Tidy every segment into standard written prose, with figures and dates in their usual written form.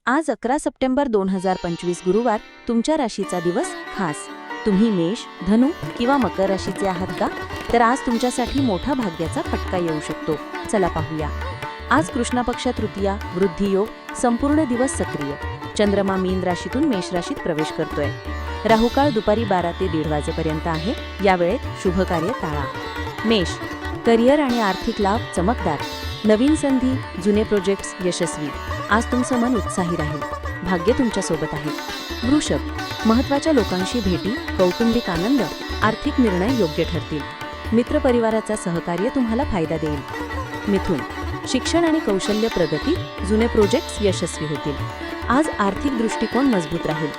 आज 11 सप्टेंबर 2025 गुरुवार तुमच्या राशीचा दिवस खास. तुम्ही मेष, धनु किंवा मकर राशीचे आहात का? तर आज तुमच्यासाठी मोठा भाग्याचा फटका येऊ शकतो. चला पाहूया. आज कृष्ण पक्ष तृतीया, वृद्धी योग, संपूर्ण दिवस सक्रिय. चंद्रमा मीन राशीतून मेष राशीत प्रवेश करतोय. राहुकाळ दुपारी 12 ते 1:30 वाजेपर्यंत आहे. या वेळेत शुभ कार्य टाळा. मेष, करिअर आणि आर्थिक लाभ चमकदार. नवीन संधी, जुने प्रोजेक्ट्स यशस्वी. आज तुमचं मन उत्साही राहील. भाग्य तुमच्या सोबत आहे. वृषभ, महत्त्वाच्या लोकांशी भेटी, कौटुंबिक आनंद, आर्थिक निर्णय योग्य ठरतील. मित्रपरिवाराचा सहकार्य तुम्हाला फायदा देईल. मिथुन, शिक्षण आणि कौशल्य प्रगती, जुने प्रोजेक्ट्स यशस्वी होतील. आज आर्थिक दृष्टिकोन मजबूत राहील.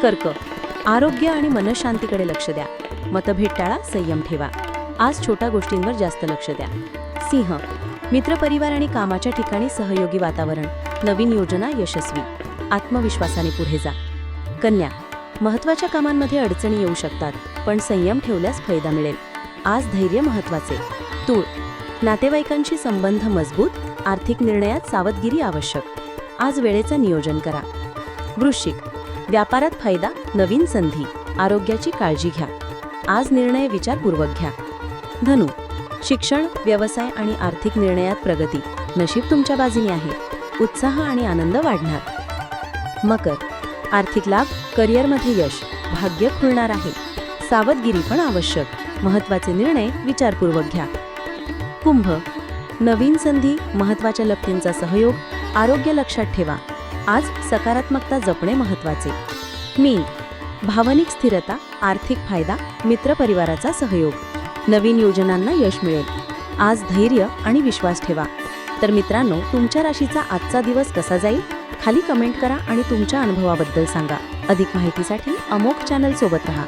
कर्क, आरोग्य आणि मनशांतीकडे लक्ष द्या. मतभेद टाळा, संयम ठेवा. आज छोट्या गोष्टींवर जास्त लक्ष द्या. सिंह, मित्रपरिवार आणि कामाच्या ठिकाणी सहयोगी वातावरण, नवीन योजना यशस्वी. आत्मविश्वासाने पुढे जा. कन्या, महत्त्वाच्या कामांमध्ये अडचणी येऊ शकतात, पण संयम ठेवल्यास फायदा मिळेल. आज धैर्य महत्त्वाचे. तूळ, नातेवाईकांशी संबंध मजबूत, आर्थिक निर्णयात सावधगिरी आवश्यक. आज वेळेचं नियोजन करा. वृश्चिक, व्यापारात फायदा, नवीन संधी, आरोग्याची काळजी घ्या. आज निर्णय विचारपूर्वक घ्या. धनु, शिक्षण, व्यवसाय आणि आर्थिक निर्णयात प्रगती, नशीब तुमच्या बाजूने आहे. उत्साह आणि आनंद वाढणार. मकर, आर्थिक लाभ, करिअरमध्ये यश, भाग्य खुलणार आहे. सावधगिरी पण आवश्यक, महत्त्वाचे निर्णय विचारपूर्वक घ्या. कुंभ, नवीन संधी, महत्त्वाच्या व्यक्तींचा सहयोग, आरोग्य लक्षात ठेवा. आज सकारात्मकता जपणे महत्त्वाचे. मीन, भावनिक स्थिरता, आर्थिक फायदा, मित्रपरिवाराचा सहयोग, नवीन योजनांना यश मिळेल. आज धैर्य आणि विश्वास ठेवा. तर मित्रांनो, तुमच्या राशीचा आजचा दिवस कसा जाईल खाली कमेंट करा आणि तुमच्या अनुभवाबद्दल सांगा. अधिक माहितीसाठी अमोघ चॅनल सोबत रहा.